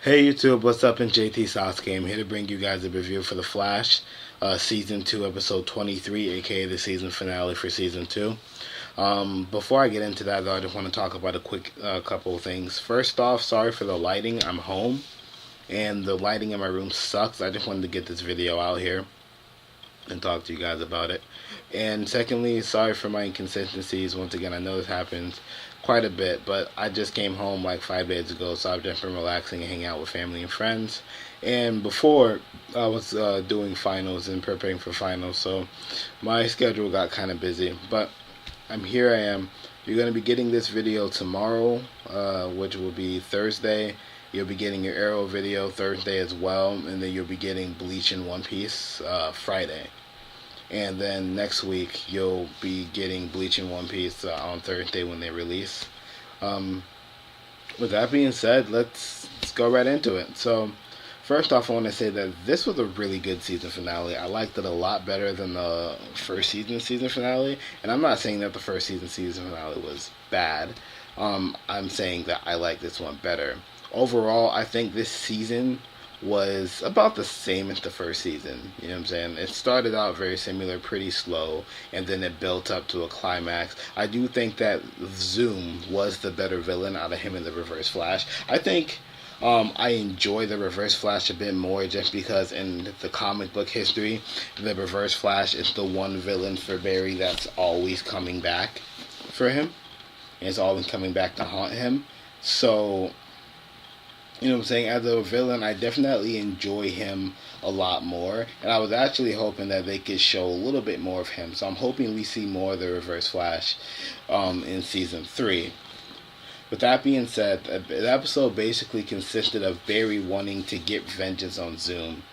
Hey YouTube, what's up? In JT Sasuke. I'm here to bring you guys a review for The Flash, Season 2, Episode 23, aka the season finale for Season 2. Before I get into that, though, I just want to talk about a quick couple of things. First off, sorry for the lighting. I'm home, and the lighting in my room sucks. I just wanted to get this video out here and talk to you guys about it. And secondly, sorry for my inconsistencies. Once again, I know this happens quite a bit, but I just came home like 5 days ago, so I've just been relaxing and hanging out with family and friends. And before, I was doing finals and preparing for finals, so my schedule got kind of busy. But here I am. You're going to be getting this video tomorrow, which will be Thursday. You'll be getting your Arrow video Thursday as well, and then you'll be getting Bleach and One Piece Friday. And then next week you'll be getting Bleach and One Piece on Thursday when they release. Um, with that being said, let's go right into it. So, first off, I want to say that this was a really good season finale. I liked it a lot better than the first season finale. And I'm not saying that the first season finale was bad. I'm saying that I like this one better. Overall, I think this season was about the same as the first season. You know what I'm saying? It started out very similar, pretty slow, and then it built up to a climax. I do think that Zoom was the better villain out of him and the Reverse Flash. I think I enjoy the Reverse Flash a bit more just because in the comic book history, the Reverse Flash is the one villain for Barry that's always coming back for him. And it's always coming back to haunt him. So you know what I'm saying? As a villain, I definitely enjoy him a lot more. And I was actually hoping that they could show a little bit more of him. So I'm hoping we see more of the Reverse Flash in Season 3. With that being said, the episode basically consisted of Barry wanting to get vengeance on Zoom.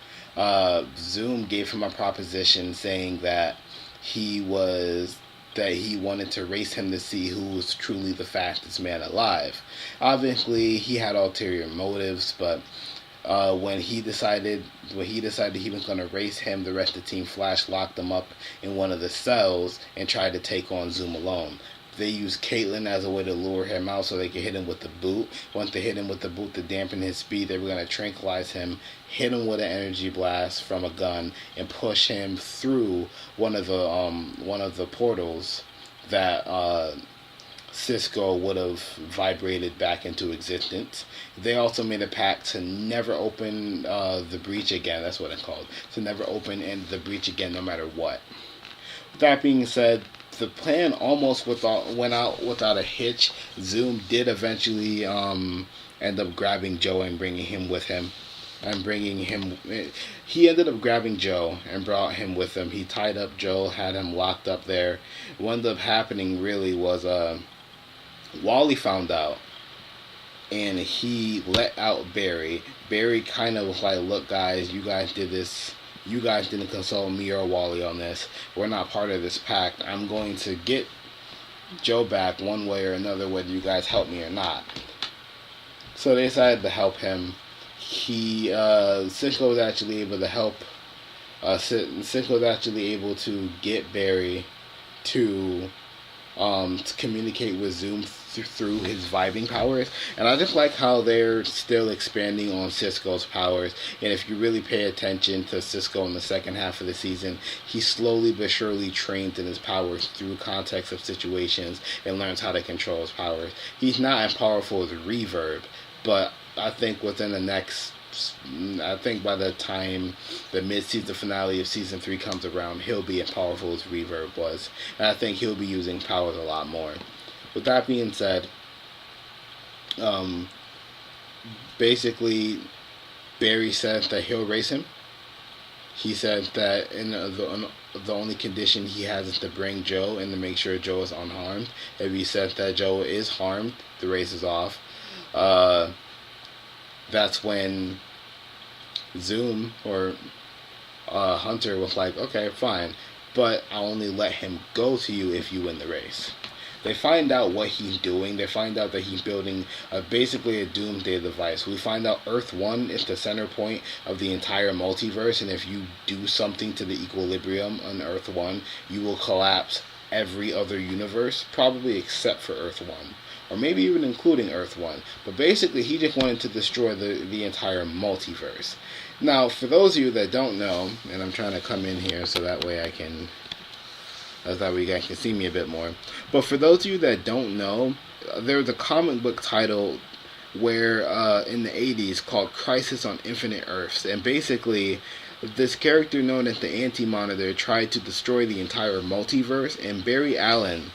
Zoom gave him a proposition saying that he wanted to race him to see who was truly the fastest man alive. Obviously, he had ulterior motives, but when he decided he was going to race him, the rest of Team Flash locked him up in one of the cells and tried to take on Zoom alone. They used Caitlin as a way to lure him out so they could hit him with the boot. Once they hit him with the boot to dampen his speed, they were going to tranquilize him, hit him with an energy blast from a gun, and push him through one of the portals that Cisco would have vibrated back into existence. They also made a pact to never open the breach again. That's what it's called. To never open the breach again, no matter what. With that being said, the plan almost went out without a hitch. Zoom did eventually end up grabbing Joe and bringing him with him. He ended up grabbing Joe and brought him with him. He tied up Joe, had him locked up there. What ended up happening really was Wally found out and he let out Barry. Barry kind of was like, look guys, you guys did this. You guys didn't consult me or Wally on this. We're not part of this pact. I'm going to get Joe back one way or another, whether you guys help me or not. So they decided to help him. Cisco was actually able to help. Cisco was actually able to get Barry to communicate with Zoom through his vibing powers. And I just like how they're still expanding on Cisco's powers. And if you really pay attention to Cisco in the second half of the season, he slowly but surely trains in his powers through context of situations and learns how to control his powers. He's not as powerful as Reverb, but I think by the time the mid-season finale of Season 3 comes around, he'll be as powerful as Reverb was. And I think he'll be using powers a lot more. With that being said, basically, Barry said that he'll race him. He said that the only condition he has is to bring Joe and to make sure Joe is unharmed. If he says that Joe is harmed, the race is off. That's when Zoom or Hunter was like, okay, fine, but I'll only let him go to you if you win the race. They find out what he's doing. They find out that he's building basically a doomsday device. We find out Earth 1 is the center point of the entire multiverse, and if you do something to the equilibrium on Earth 1, you will collapse every other universe, probably except for Earth 1. or maybe even including Earth 1. But basically, he just wanted to destroy the entire multiverse. Now, for those of you that don't know, and I'm trying to come in here so that way I can, as that way you guys can see me a bit more. But for those of you that don't know, there's a comic book title where in the 80s called Crisis on Infinite Earths, and basically this character known as the Anti-Monitor tried to destroy the entire multiverse, and Barry Allen,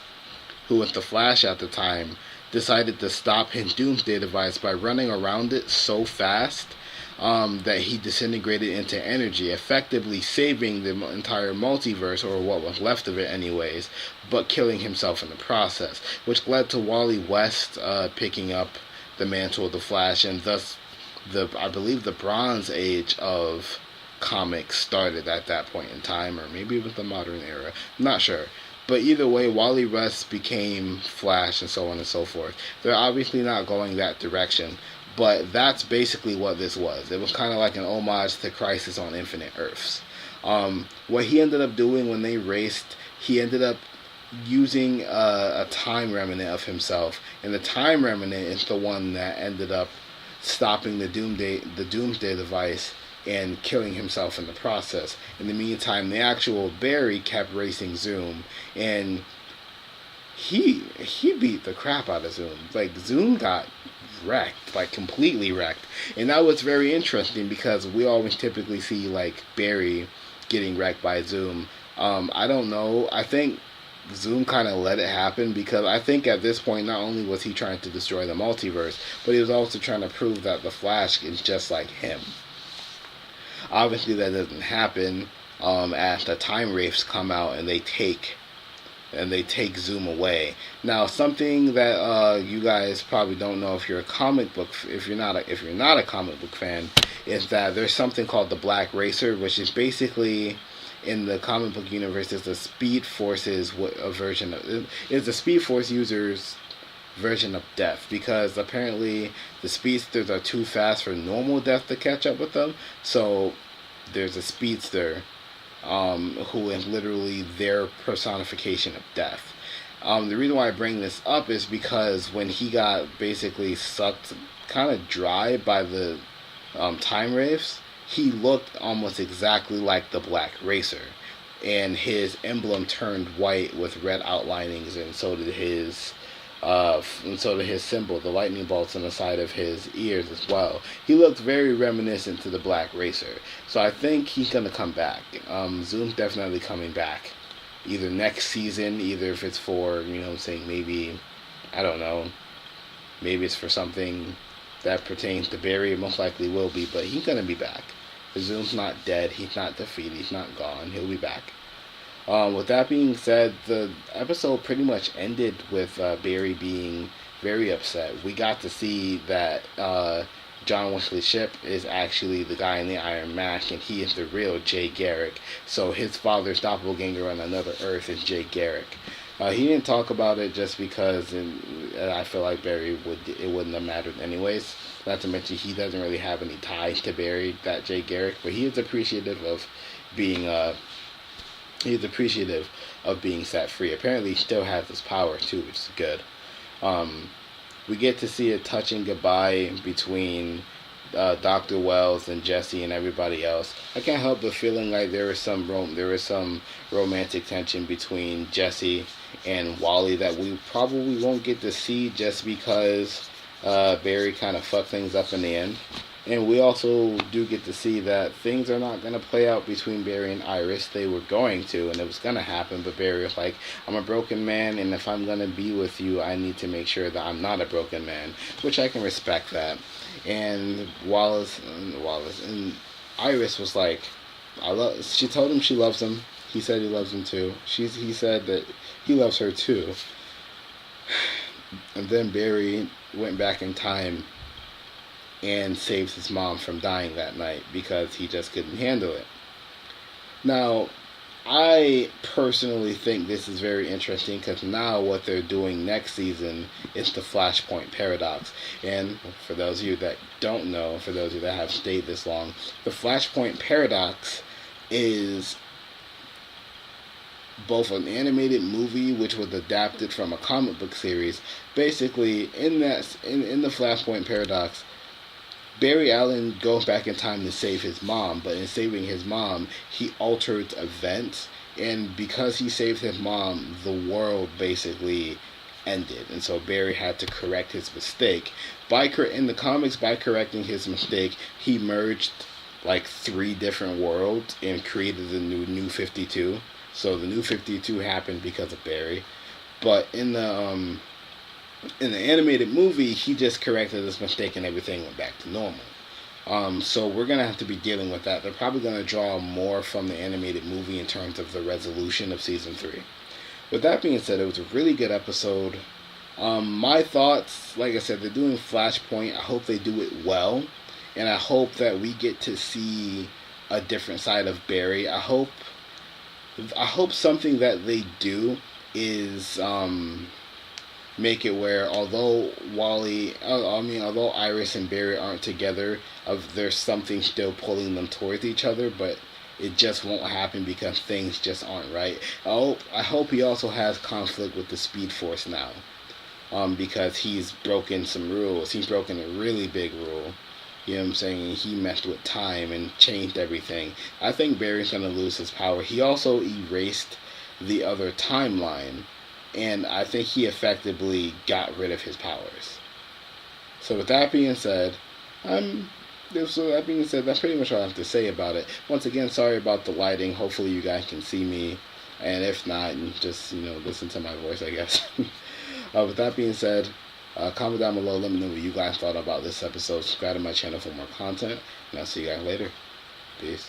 who was the Flash at the time, decided to stop his Doomsday device by running around it so fast that he disintegrated into energy, effectively saving the entire multiverse, or what was left of it anyways, but killing himself in the process, which led to Wally West picking up the mantle of the Flash, and thus I believe the Bronze Age of comics started at that point in time, or maybe it was the modern era, I'm not sure. But either way, Wally West became Flash and so on and so forth. They're obviously not going that direction, but that's basically what this was. It was kind of like an homage to Crisis on Infinite Earths. What he ended up doing when they raced, he ended up using a time remnant of himself, and the time remnant is the one that ended up stopping the Doomsday device and killing himself in the process. In the meantime, the actual Barry kept racing Zoom, and he beat the crap out of Zoom. Like, Zoom got wrecked, like completely wrecked. And that was very interesting because we always typically see like Barry getting wrecked by Zoom. I don't know. I think Zoom kind of let it happen because I think at this point not only was he trying to destroy the multiverse, but he was also trying to prove that the Flash is just like him. Obviously that doesn't happen as the time wraiths come out and they take Zoom away. Now, something that you guys probably don't know if you're not a comic book fan, is that there's something called the Black Racer, which is basically in the comic book universe is the Speed Force's version of is the Speed Force users' version of Death, because apparently the speedsters are too fast for normal Death to catch up with them. So there's a speedster who is literally their personification of Death. The reason why I bring this up is because when he got basically sucked kind of dry by the time wraiths, he looked almost exactly like the Black Racer, and his emblem turned white with red outlinings, and so did his symbol, the lightning bolts on the side of his ears as well. He looked very reminiscent to the Black Racer. So I think he's going to come back. Zoom's definitely coming back. Either next season, either if it's for, maybe, I don't know, maybe it's for something that pertains to Barry. It most likely will be, but he's going to be back. Zoom's not dead. He's not defeated. He's not gone. He'll be back. With that being said, the episode pretty much ended with Barry being very upset. We got to see that John Wesley Shipp is actually the guy in the Iron Mask, and he is the real Jay Garrick. So his father's doppelganger on another Earth is Jay Garrick. He didn't talk about it just because, and I feel like it wouldn't have mattered anyways. Not to mention he doesn't really have any ties to Barry, that Jay Garrick, but he is appreciative of being set free. Apparently he still has his power too, which is good. We get to see a touching goodbye between Dr. Wells and Jesse and everybody else. I can't help but feeling like there is some romantic tension between Jesse and Wally that we probably won't get to see just because Barry kind of fucked things up in the end. And we also do get to see that things are not going to play out between Barry and Iris. They were going to, and it was going to happen, but Barry was like, I'm a broken man, and if I'm going to be with you, I need to make sure that I'm not a broken man, which I can respect that. And Wallace and Iris was like, she told him she loves him. He said he loves him too. He said that he loves her too. And then Barry went back in time and saves his mom from dying that night because he just couldn't handle it. Now, I personally think this is very interesting because now what they're doing next season is the Flashpoint Paradox. And for those of you that don't know, for those of you that have stayed this long, the Flashpoint Paradox is both an animated movie, which was adapted from a comic book series. Basically, in the Flashpoint Paradox, Barry Allen goes back in time to save his mom, but in saving his mom, he altered events, and because he saved his mom, the world basically ended, and so Barry had to correct his mistake. In the comics, by correcting his mistake, he merged like three different worlds and created the New 52. So the New 52 happened because of Barry, but in the animated movie, he just corrected his mistake and everything went back to normal. So we're gonna have to be dealing with that. They're probably gonna draw more from the animated movie in terms of the resolution of season 3. With that being said, it was a really good episode. My thoughts, like I said, they're doing Flashpoint. I hope they do it well, and I hope that we get to see a different side of Barry. I hope something that they do is make it where although although Iris and Barry aren't together, there's something still pulling them towards each other, but it just won't happen because things just aren't right. I hope he also has conflict with the Speed Force now, because he's broken some rules. He's broken a really big rule. You know what I'm saying? He messed with time and changed everything. I think Barry's gonna lose his power. He also erased the other timeline, and I think he effectively got rid of his powers. So with that being said, that's pretty much all I have to say about it. Once again, sorry about the lighting. Hopefully you guys can see me, and if not, just listen to my voice, I guess. With that being said, comment down below. Let me know what you guys thought about this episode. Subscribe to my channel for more content, and I'll see you guys later. Peace.